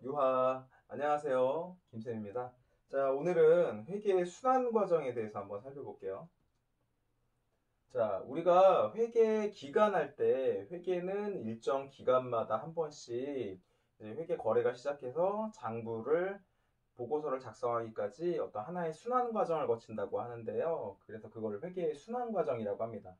유하, 안녕하세요. 김쌤입니다. 자, 오늘은 회계의 순환 과정에 대해서 한번 살펴볼게요. 자, 우리가 회계 기간할 때 회계는 일정 기간마다 한 번씩 이제 회계 거래가 시작해서 장부를 보고서를 작성하기까지 어떤 하나의 순환 과정을 거친다고 하는데요. 그래서 그걸 회계의 순환 과정이라고 합니다.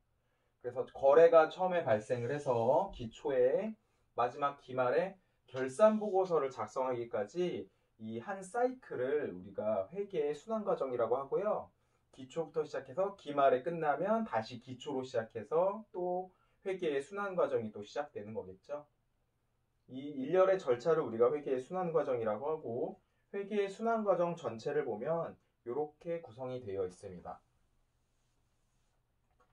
그래서 거래가 처음에 발생을 해서 기초에 마지막 기말에 결산 보고서를 작성하기까지 이 한 사이클을 우리가 회계의 순환 과정이라고 하고요. 기초부터 시작해서 기말에 끝나면 다시 기초로 시작해서 또 회계의 순환 과정이 또 시작되는 거겠죠. 이 일련의 절차를 우리가 회계의 순환 과정이라고 하고 회계의 순환 과정 전체를 보면 이렇게 구성이 되어 있습니다.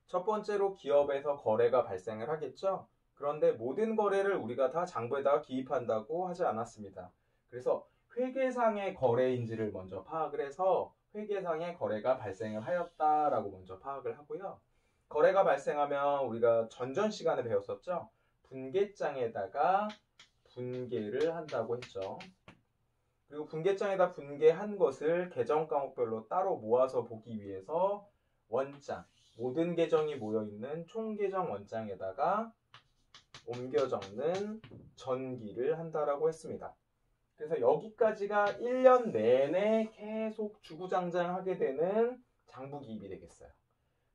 첫 번째로 기업에서 거래가 발생을 하겠죠. 그런데 모든 거래를 우리가 다 장부에다가 기입한다고 하지 않았습니다. 그래서 회계상의 거래인지를 먼저 파악을 해서 회계상의 거래가 발생을 하였다라고 먼저 파악을 하고요. 거래가 발생하면 우리가 전전 시간에 배웠었죠. 분계장에다가 분계를 한다고 했죠. 그리고 분계장에다 분계한 것을 계정 과목별로 따로 모아서 보기 위해서 원장, 모든 계정이 모여있는 총계정 원장에다가 옮겨 적는 전기를 한다라고 했습니다. 그래서 여기까지가 1년 내내 계속 주구장창하게 되는 장부기입이 되겠어요.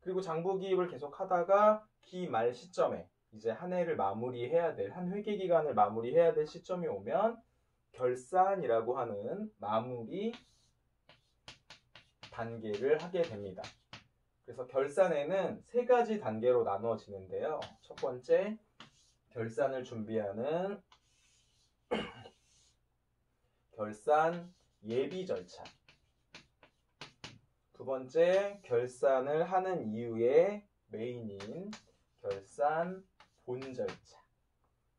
그리고 장부기입을 계속 하다가 기말 시점에 이제 한 해를 마무리해야 될, 한 회계기간을 마무리해야 될 시점이 오면 결산이라고 하는 마무리 단계를 하게 됩니다. 그래서 결산에는 세 가지 단계로 나누어지는데요. 첫 번째, 결산을 준비하는 결산 예비 절차. 두 번째, 결산을 하는 이유의 메인인 결산 본 절차.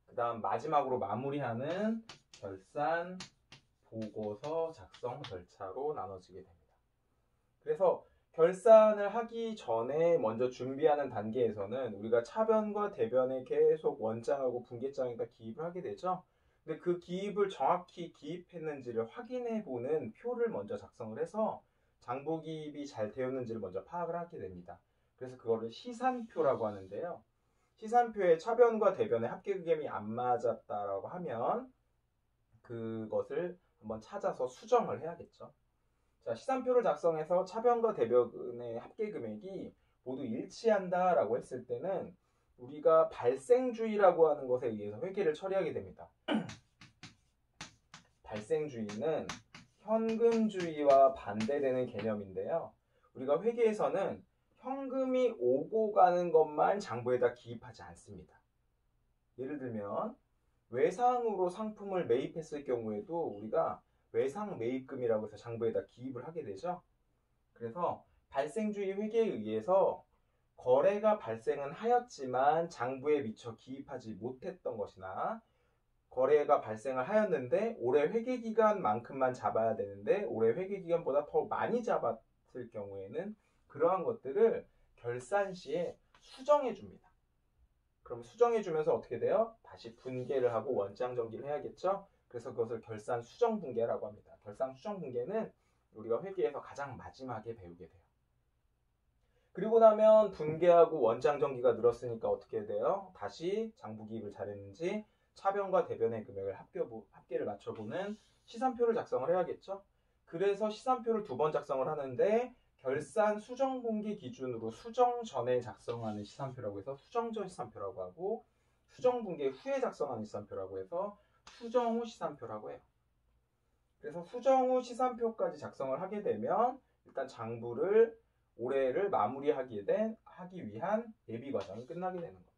그 다음 마지막으로 마무리하는 결산 보고서 작성 절차로 나눠지게 됩니다. 그래서 결산을 하기 전에 먼저 준비하는 단계에서는 우리가 차변과 대변에 계속 원장하고 분계장에다 기입을 하게 되죠. 근데 그 기입을 정확히 기입했는지를 확인해 보는 표를 먼저 작성을 해서 장부 기입이 잘 되었는지를 먼저 파악을 하게 됩니다. 그래서 그거를 시산표라고 하는데요. 시산표에 차변과 대변의 합계금이 안 맞았다라고 하면 그것을 한번 찾아서 수정을 해야겠죠. 자, 시산표를 작성해서 차변과 대변의 합계 금액이 모두 일치한다라고 했을 때는 우리가 발생주의라고 하는 것에 의해서 회계를 처리하게 됩니다. 발생주의는 현금주의와 반대되는 개념인데요. 우리가 회계에서는 현금이 오고 가는 것만 장부에다 기입하지 않습니다. 예를 들면 외상으로 상품을 매입했을 경우에도 우리가 외상 매입금이라고 해서 장부에다 기입을 하게 되죠. 그래서 발생주의 회계에 의해서 거래가 발생은 하였지만 장부에 미처 기입하지 못했던 것이나 거래가 발생을 하였는데 올해 회계기간만큼만 잡아야 되는데 올해 회계기간보다 더 많이 잡았을 경우에는 그러한 것들을 결산 시에 수정해 줍니다. 그럼 수정해 주면서 어떻게 돼요? 다시 분계를 하고 원장 정기를 해야겠죠? 그래서 그것을 결산 수정 분계라고 합니다. 결산 수정 분계는 우리가 회계에서 가장 마지막에 배우게 돼요. 그리고 나면 분계하고 원장 정기가 늘었으니까 어떻게 돼요? 다시 장부 기입을 잘했는지 차변과 대변의 금액을 합계를 맞춰보는 시산표를 작성을 해야겠죠? 그래서 시산표를 두 번 작성을 하는데 결산 수정 분기 기준으로 수정 전에 작성하는 시산표라고 해서 수정 전 시산표라고 하고 수정 분기 후에 작성하는 시산표라고 해서 수정 후 시산표라고 해요. 그래서 수정 후 시산표까지 작성을 하게 되면 일단 장부를 올해를 마무리하기 위한 예비 과정이 끝나게 되는 겁니다.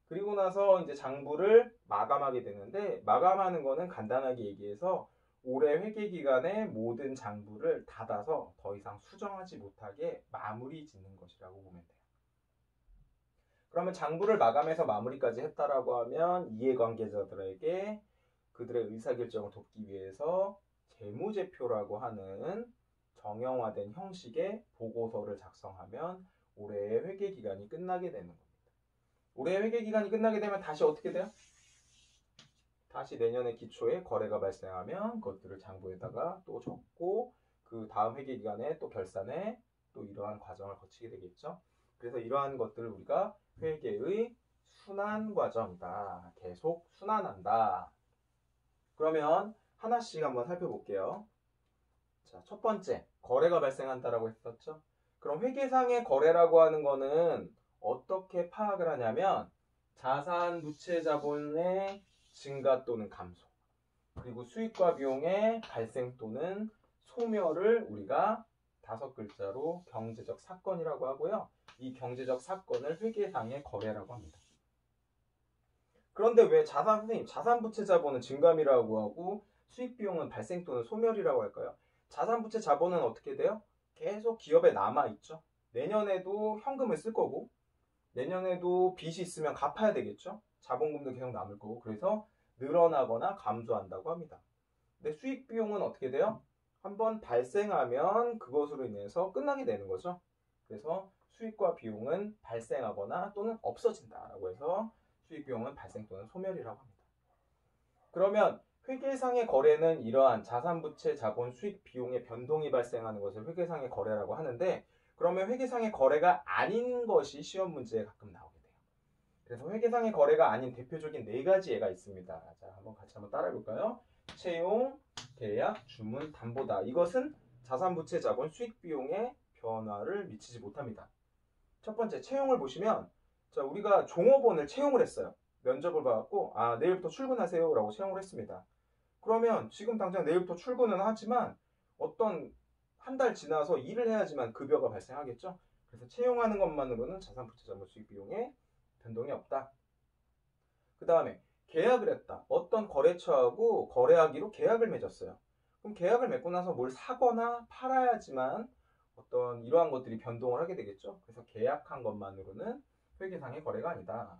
그리고 나서 이제 장부를 마감하게 되는데 마감하는 거는 간단하게 얘기해서 올해 회계 기간에 모든 장부를 닫아서 더 이상 수정하지 못하게 마무리 짓는 것이라고 보면 돼요. 그러면 장부를 마감해서 마무리까지 했다라고 하면 이해관계자들에게 그들의 의사결정을 돕기 위해서 재무제표라고 하는 정형화된 형식의 보고서를 작성하면 올해의 회계기간이 끝나게 되는 겁니다. 올해의 회계기간이 끝나게 되면 다시 어떻게 돼요? 다시 내년에 기초에 거래가 발생하면 그것들을 장부에다가 또 적고 그 다음 회계 기간에 또 결산에 또 이러한 과정을 거치게 되겠죠. 그래서 이러한 것들을 우리가 회계의 순환 과정이다. 계속 순환한다. 그러면 하나씩 한번 살펴볼게요. 자, 첫 번째, 거래가 발생한다라고 했었죠. 그럼 회계상의 거래라고 하는 거는 어떻게 파악을 하냐면 자산 부채 자본의 증가 또는 감소, 그리고 수익과 비용의 발생 또는 소멸을 우리가 5글자로 경제적 사건이라고 하고요. 이 경제적 사건을 회계상의 거래라고 합니다. 그런데 왜 선생님, 자산 부채 자본은 증감이라고 하고 수익 비용은 발생 또는 소멸이라고 할까요? 자산 부채 자본은 어떻게 돼요? 계속 기업에 남아있죠. 내년에도 현금을 쓸 거고 내년에도 빚이 있으면 갚아야 되겠죠. 자본금도 계속 남을 거고 그래서 늘어나거나 감소한다고 합니다. 근데 수익 비용은 어떻게 돼요? 한번 발생하면 그것으로 인해서 끝나게 되는 거죠. 그래서 수익과 비용은 발생하거나 또는 없어진다라고 해서 수익 비용은 발생 또는 소멸이라고 합니다. 그러면 회계상의 거래는 이러한 자산 부채 자본 수익 비용의 변동이 발생하는 것을 회계상의 거래라고 하는데 그러면 회계상의 거래가 아닌 것이 시험 문제에 가끔 나오게 돼요. 그래서 회계상의 거래가 아닌 대표적인 4가지 예가 있습니다. 자, 같이 한번 따라해 볼까요? 채용, 계약, 주문, 담보다. 이것은 자산 부채 자본 수익 비용에 변화를 미치지 못합니다. 첫 번째 채용을 보시면 자, 우리가 종업원을 채용을 했어요. 면접을 받았고 내일부터 출근하세요 라고 채용을 했습니다. 그러면 지금 당장 내일부터 출근은 하지만 어떤 한 달 지나서 일을 해야지만 급여가 발생하겠죠. 그래서 채용하는 것만으로는 자산 부채 자본 수익 비용에 변동이 없다. 그 다음에 계약을 했다. 어떤 거래처하고 거래하기로 계약을 맺었어요. 그럼 계약을 맺고 나서 뭘 사거나 팔아야지만 어떤 이러한 것들이 변동을 하게 되겠죠. 그래서 계약한 것만으로는 회계상의 거래가 아니다.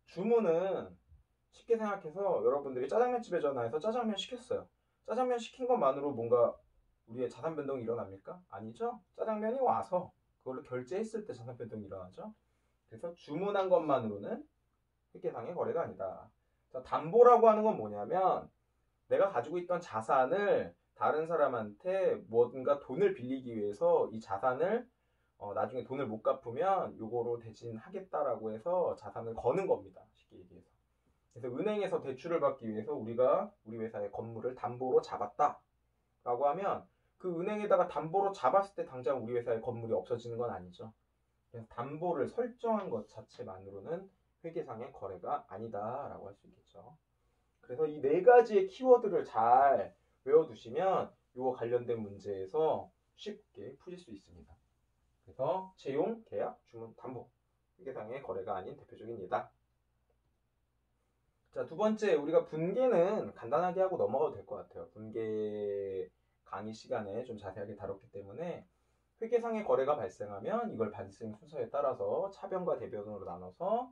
주문은 쉽게 생각해서 여러분들이 짜장면집에 전화해서 짜장면 시켰어요. 짜장면 시킨 것만으로 뭔가 우리의 자산 변동이 일어납니까? 아니죠. 짜장면이 와서 그걸로 결제했을 때 자산 변동이 일어나죠. 그래서 주문한 것만으로는 회계상의 거래가 아니다. 자, 담보라고 하는 건 뭐냐면 내가 가지고 있던 자산을 다른 사람한테 뭔가 돈을 빌리기 위해서 이 자산을 나중에 돈을 못 갚으면 요거로 대신하겠다라고 해서 자산을 거는 겁니다. 쉽게 얘기해서. 그래서 은행에서 대출을 받기 위해서 우리가 우리 회사의 건물을 담보로 잡았다라고 하면 그 은행에다가 담보로 잡았을 때 당장 우리 회사의 건물이 없어지는 건 아니죠. 그래서 담보를 설정한 것 자체만으로는 회계상의 거래가 아니다라고 할 수 있겠죠. 그래서 이 4가지의 키워드를 잘 외워두시면 이거 관련된 문제에서 쉽게 풀릴 수 있습니다. 그래서 채용, 계약, 주문, 담보 회계상의 거래가 아닌 대표적인 예다. 자, 두 번째 우리가 분계는 간단하게 하고 넘어가도 될 것 같아요. 분계 강의 시간에 좀 자세하게 다뤘기 때문에 회계상의 거래가 발생하면 이걸 발생 순서에 따라서 차변과 대변으로 나눠서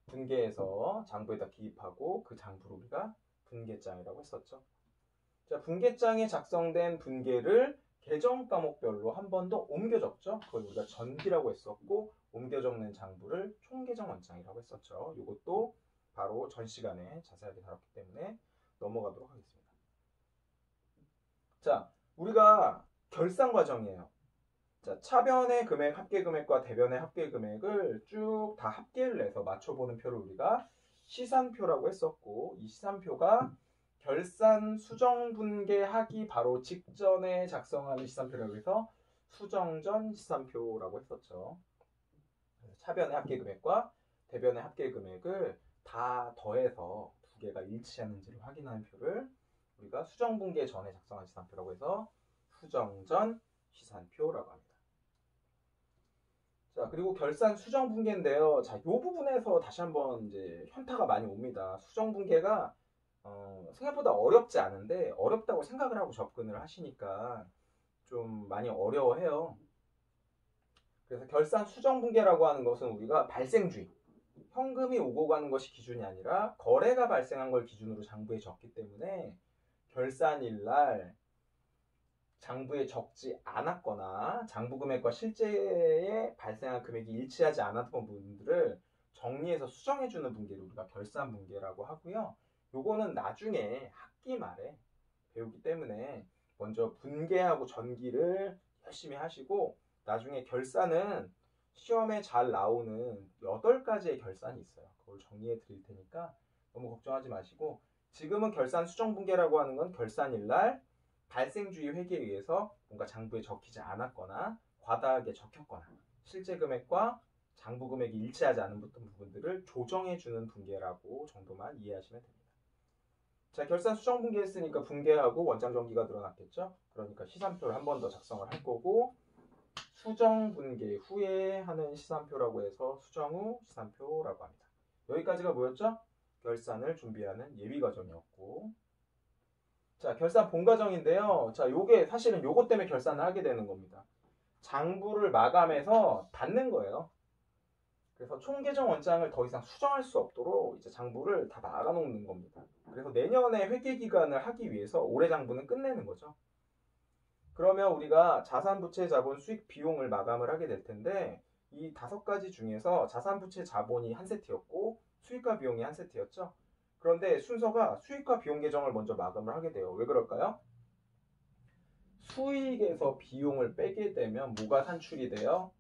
분계해서 장부에다 기입하고 그 장부를 우리가 분계장이라고 했었죠. 자, 분계장에 작성된 분계를 계정 과목별로 한 번 더 옮겨 적죠. 그걸 우리가 전기라고 했었고 옮겨 적는 장부를 총계정 원장이라고 했었죠. 이것도 바로 전 시간에 자세하게 다뤘기 때문에 넘어가도록 하겠습니다. 자, 우리가 결산 과정이에요. 자, 차변의 금액, 합계 금액과 대변의 합계 금액을 쭉 다 합계를 해서 맞춰보는 표를 우리가 시산표라고 했었고 이 시산표가 결산 수정 분계하기 바로 직전에 작성하는 시산표라고 해서 수정전 시산표라고 했었죠. 차변의 합계 금액과 대변의 합계 금액을 다 더해서 두 개가 일치하는지를 확인하는 표를 우리가 수정 분계 전에 작성한 시산표라고 해서 수정전 시산표라고 합니다. 자, 그리고 결산 수정 분계인데요. 자, 이 부분에서 다시 한번 이제 현타가 많이 옵니다. 수정 분계가 생각보다 어렵지 않은데 어렵다고 생각을 하고 접근을 하시니까 좀 많이 어려워해요. 그래서 결산 수정 분계라고 하는 것은 우리가 발생주의, 현금이 오고 가는 것이 기준이 아니라 거래가 발생한 걸 기준으로 장부에 적기 때문에 결산일 날 장부에 적지 않았거나 장부 금액과 실제에 발생한 금액이 일치하지 않았던 부분들을 정리해서 수정해주는 분계를 우리가 결산 분계라고 하고요. 요거는 나중에 학기 말에 배우기 때문에 먼저 분계하고 전기를 열심히 하시고 나중에 결산은 시험에 잘 나오는 8가지의 결산이 있어요. 그걸 정리해 드릴 테니까 너무 걱정하지 마시고 지금은 결산 수정분계라고 하는 건 결산일날 발생주의 회계에 의해서 뭔가 장부에 적히지 않았거나 과다하게 적혔거나 실제 금액과 장부 금액이 일치하지 않은 부분들을 조정해주는 분계라고 정도만 이해하시면 됩니다. 자, 결산 수정 분계했으니까 분계하고 원장 정기가 늘어났겠죠? 그러니까 시산표를 한 번 더 작성을 할 거고 수정 분계 후에 하는 시산표라고 해서 수정 후 시산표라고 합니다. 여기까지가 뭐였죠? 결산을 준비하는 예비 과정이었고 자, 결산 본 과정인데요. 자, 요게 사실은 요것 때문에 결산을 하게 되는 겁니다. 장부를 마감해서 닫는 거예요. 그래서 총계정 원장을 더 이상 수정할 수 없도록 이제 장부를 다 막아놓는 겁니다. 그래서 내년에 회계 기간을 하기 위해서 올해 장부는 끝내는 거죠. 그러면 우리가 자산부채 자본 수익 비용을 마감을 하게 될 텐데 이 5가지 중에서 자산부채 자본이 한 세트였고 수익과 비용이 한 세트였죠. 그런데 순서가 수익과 비용 계정을 먼저 마감을 하게 돼요. 왜 그럴까요? 수익에서 비용을 빼게 되면 뭐가 산출이 돼요?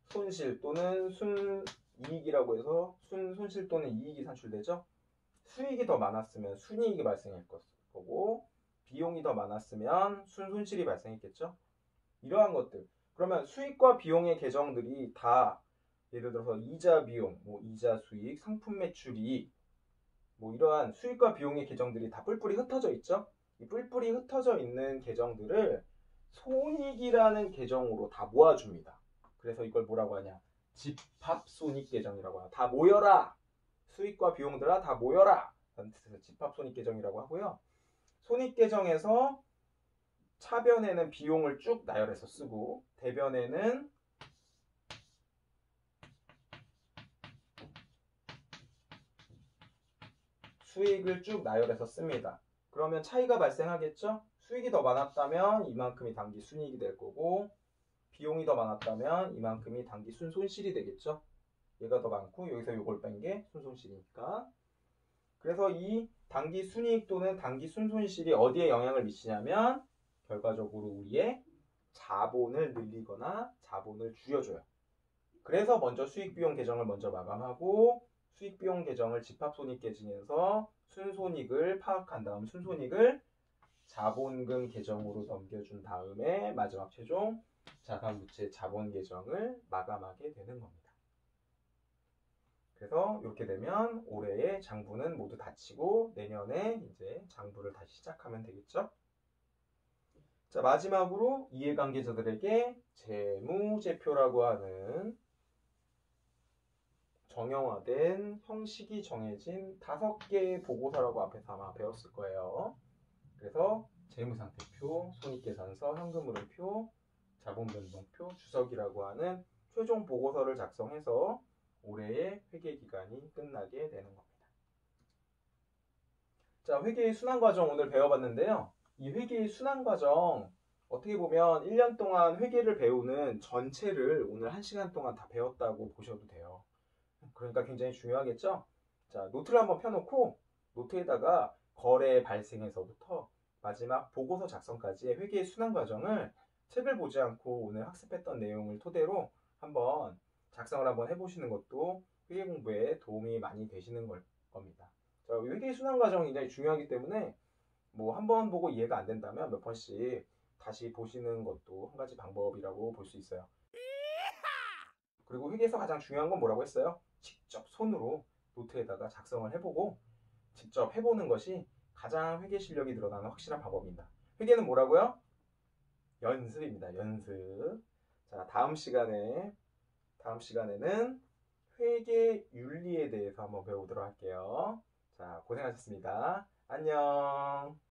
손실 또는 순이익이라고 해서 손실 또는 이익이 산출되죠. 수익이 더 많았으면 순이익이 발생할 거고 비용이 더 많았으면 순손실이 발생했겠죠. 이러한 것들. 그러면 수익과 비용의 계정들이 다 예를 들어서 이자 비용, 뭐 이자 수익, 상품 매출이익 뭐 이러한 수익과 비용의 계정들이 다 뿔뿔이 흩어져 있죠. 이 뿔뿔이 흩어져 있는 계정들을 손익이라는 계정으로 다 모아줍니다. 그래서 이걸 뭐라고 하냐? 집합손익계정이라고 하나. 다 모여라! 수익과 비용들아 다 모여라! 라는 뜻에서 집합손익계정이라고 하고요. 손익계정에서 차변에는 비용을 쭉 나열해서 쓰고 대변에는 수익을 쭉 나열해서 씁니다. 그러면 차이가 발생하겠죠? 수익이 더 많았다면 이만큼이 당기 순이익이 될 거고 비용이 더 많았다면 이만큼이 당기 순손실이 되겠죠? 얘가 더 많고 여기서 요걸 뺀 게 순손실이니까. 그래서 이 당기 순이익 또는 당기 순손실이 어디에 영향을 미치냐면 결과적으로 우리의 자본을 늘리거나 자본을 줄여줘요. 그래서 먼저 수익비용 계정을 먼저 마감하고 수익비용 계정을 집합손익 계정에서 순손익을 파악한 다음 순손익을 자본금 계정으로 넘겨준 다음에 마지막 최종 자산부채 자본 계정을 마감하게 되는 겁니다. 그래서 이렇게 되면 올해의 장부는 모두 닫히고 내년에 이제 장부를 다시 시작하면 되겠죠. 자, 마지막으로 이해관계자들에게 재무제표라고 하는 정형화된 형식이 정해진 5개의 보고서라고 앞에서 아마 배웠을 거예요. 그래서 재무상태표, 손익계산서, 현금흐름표, 자본변동표, 주석이라고 하는 최종 보고서를 작성해서 올해의 회계기간이 끝나게 되는 겁니다. 자, 회계의 순환과정 오늘 배워봤는데요. 이 회계의 순환과정 어떻게 보면 1년 동안 회계를 배우는 전체를 오늘 1시간 동안 다 배웠다고 보셔도 돼요. 그러니까 굉장히 중요하겠죠? 자, 노트를 한번 펴놓고 노트에다가 거래 발생에서부터 마지막 보고서 작성까지의 회계의 순환 과정을 책을 보지 않고 오늘 학습했던 내용을 토대로 한번 작성을 한번 해보시는 것도 회계 공부에 도움이 많이 되시는 겁니다. 자, 회계의 순환 과정이 굉장히 중요하기 때문에 뭐 한 번 보고 이해가 안 된다면 몇 번씩 다시 보시는 것도 한 가지 방법이라고 볼 수 있어요. 그리고 회계에서 가장 중요한 건 뭐라고 했어요? 직접 손으로 노트에다가 작성을 해보고 직접 해보는 것이 가장 회계 실력이 늘어나는 확실한 방법입니다. 회계는 뭐라고요? 연습입니다. 연습. 자, 다음 시간에는 회계 윤리에 대해서 한번 배워보도록 할게요. 자, 고생하셨습니다. 안녕.